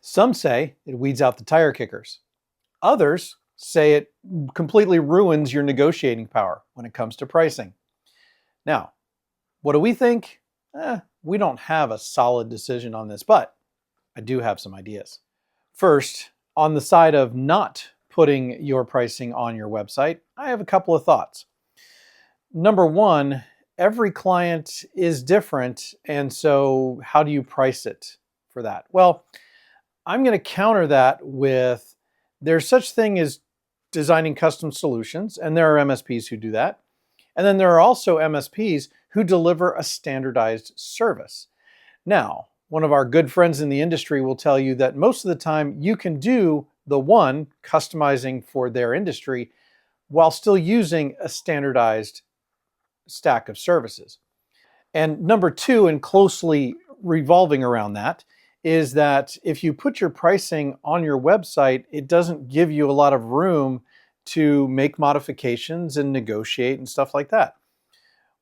Some say it weeds out the tire kickers. Others say it completely ruins your negotiating power when it comes to pricing. Now, what do we think? We don't have a solid decision on this, but I do have some ideas. First, on the side of not putting your pricing on your website, I have a couple of thoughts. Number one, every client is different, and so how do you price it for that? Well, I'm going to counter that with there's such thing as designing custom solutions, and there are MSPs who do that. And then there are also MSPs who deliver a standardized service. Now, one of our good friends in the industry will tell you that most of the time you can do the one, customizing for their industry, while still using a standardized stack of services. And number two, and closely revolving around that, is that if you put your pricing on your website, it doesn't give you a lot of room to make modifications and negotiate and stuff like that.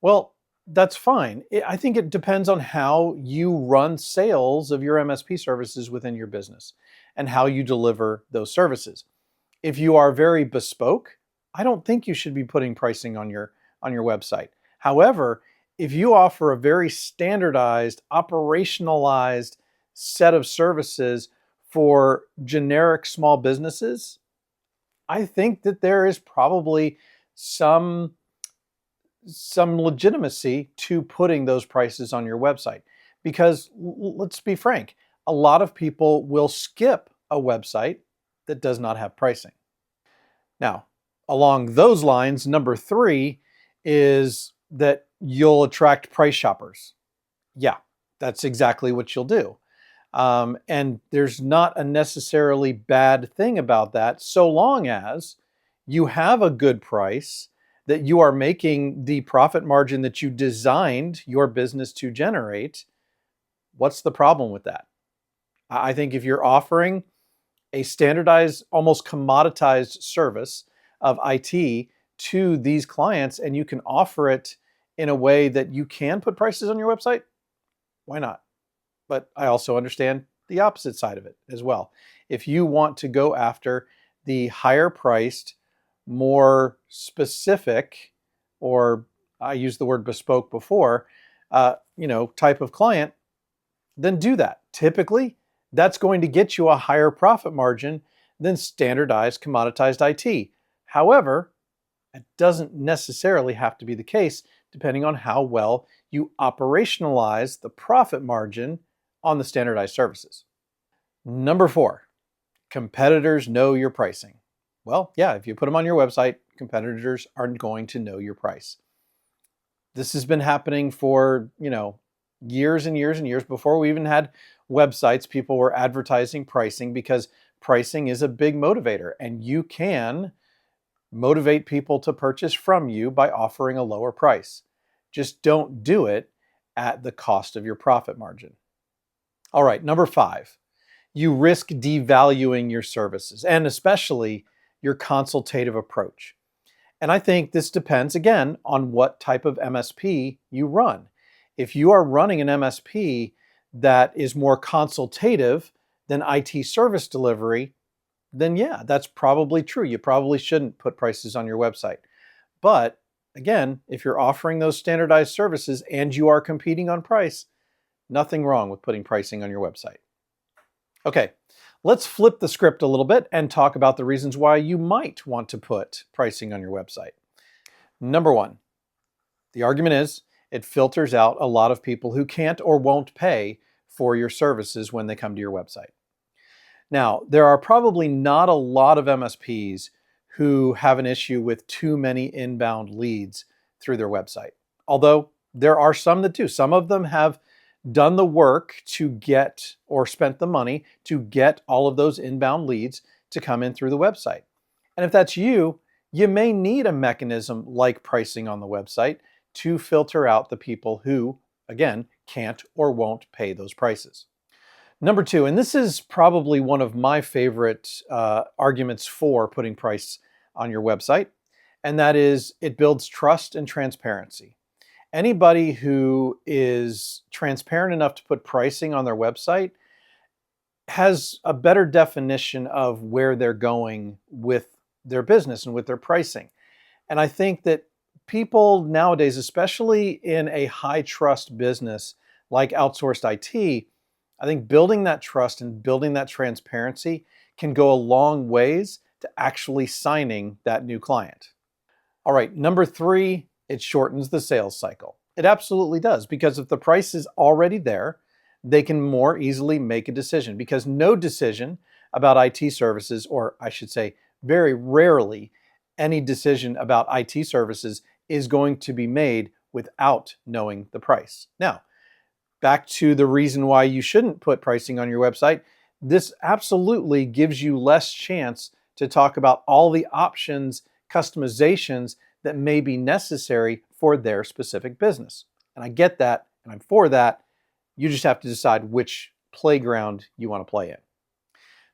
Well, that's fine. I think it depends on how you run sales of your MSP services within your business and how you deliver those services. If you are very bespoke, I don't think you should be putting pricing on your website. However, if you offer a very standardized, operationalized set of services for generic small businesses, I think that there is probably some legitimacy to putting those prices on your website. Because let's be frank, a lot of people will skip a website that does not have pricing. Now, along those lines, number three is that you'll attract price shoppers. Yeah, that's exactly what you'll do. And there's not a necessarily bad thing about that, so long as you have a good price, that you are making the profit margin that you designed your business to generate. What's the problem with that? I think if you're offering a standardized, almost commoditized service of IT to these clients and you can offer it in a way that you can put prices on your website, why not? But I also understand the opposite side of it as well. If you want to go after the higher priced, more specific, or I used the word bespoke before, type of client, then do that. Typically, that's going to get you a higher profit margin than standardized, commoditized IT. However, it doesn't necessarily have to be the case depending on how well you operationalize the profit margin on the standardized services. Number four, competitors know your pricing. Well, yeah, if you put them on your website, competitors are going to know your price. This has been happening for, years and years and years. Before we even had websites, people were advertising pricing because pricing is a big motivator, and you can motivate people to purchase from you by offering a lower price. Just don't do it at the cost of your profit margin. All right, number five, you risk devaluing your services and especially your consultative approach. And I think this depends, again, on what type of MSP you run. If you are running an MSP that is more consultative than IT service delivery, then yeah, that's probably true. You probably shouldn't put prices on your website. But again, if you're offering those standardized services and you are competing on price, nothing wrong with putting pricing on your website. Okay, let's flip the script a little bit and talk about the reasons why you might want to put pricing on your website. Number one, the argument is it filters out a lot of people who can't or won't pay for your services when they come to your website. Now, there are probably not a lot of MSPs who have an issue with too many inbound leads through their website. Although there are some that do. Some of them have done the work to get or spent the money to get all of those inbound leads to come in through the website. And if that's you, you may need a mechanism like pricing on the website to filter out the people who, again, can't or won't pay those prices. Number two, and this is probably one of my favorite arguments for putting price on your website, and that is it builds trust and transparency. Anybody who is transparent enough to put pricing on their website has a better definition of where they're going with their business and with their pricing. And I think that people nowadays, especially in a high trust business like outsourced IT, I think building that trust and building that transparency can go a long ways to actually signing that new client. All right, number 3, it shortens the sales cycle. It absolutely does, because if the price is already there, they can more easily make a decision, because no decision about IT services, or I should say very rarely any decision about IT services, is going to be made without knowing the price. Now, back to the reason why you shouldn't put pricing on your website. This absolutely gives you less chance to talk about all the options, customizations that may be necessary for their specific business. And I get that, and I'm for that. You just have to decide which playground you want to play in.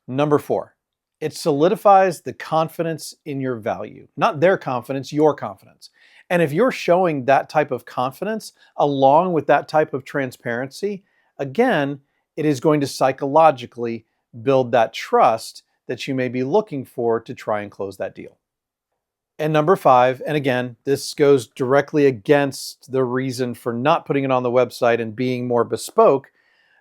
Number 4, it solidifies the confidence in your value. Not their confidence, your confidence. And if you're showing that type of confidence along with that type of transparency, again, it is going to psychologically build that trust that you may be looking for to try and close that deal. And number 5, and again, this goes directly against the reason for not putting it on the website and being more bespoke,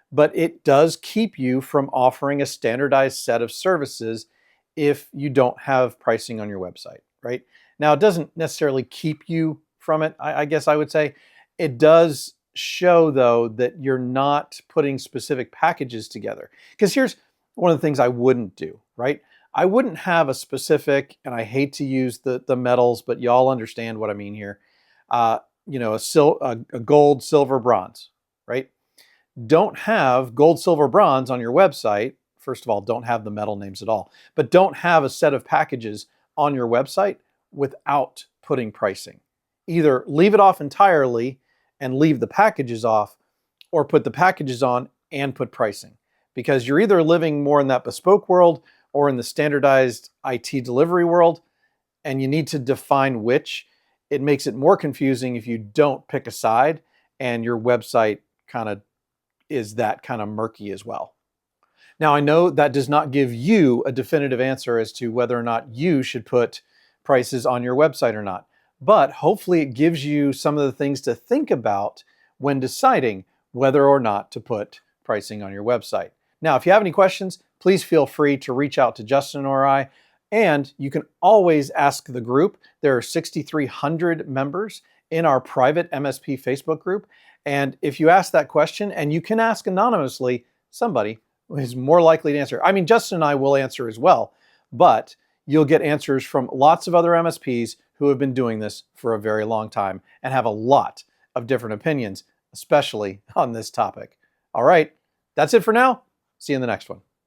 but it does keep you from offering a standardized set of services if you don't have pricing on your website, right? Now, it doesn't necessarily keep you from it, I guess I would say. It does show, though, that you're not putting specific packages together. Because here's one of the things I wouldn't do, right? I wouldn't have a specific, and I hate to use the metals, but y'all understand what I mean here. A gold, silver, bronze, right? Don't have gold, silver, bronze on your website. First of all, don't have the metal names at all, but don't have a set of packages on your website without putting pricing. Either leave it off entirely and leave the packages off, or put the packages on and put pricing. Because you're either living more in that bespoke world or in the standardized IT delivery world, and you need to define which. It makes it more confusing if you don't pick a side and your website kind of is that kind of murky as well. Now, I know that does not give you a definitive answer as to whether or not you should put prices on your website or not, but hopefully it gives you some of the things to think about when deciding whether or not to put pricing on your website. Now, if you have any questions, please feel free to reach out to Justin or I, and you can always ask the group. There are 6,300 members in our private MSP Facebook group, and if you ask that question, and you can ask anonymously, somebody is more likely to answer. I mean, Justin and I will answer as well, but you'll get answers from lots of other MSPs who have been doing this for a very long time and have a lot of different opinions, especially on this topic. All right, that's it for now. See you in the next one.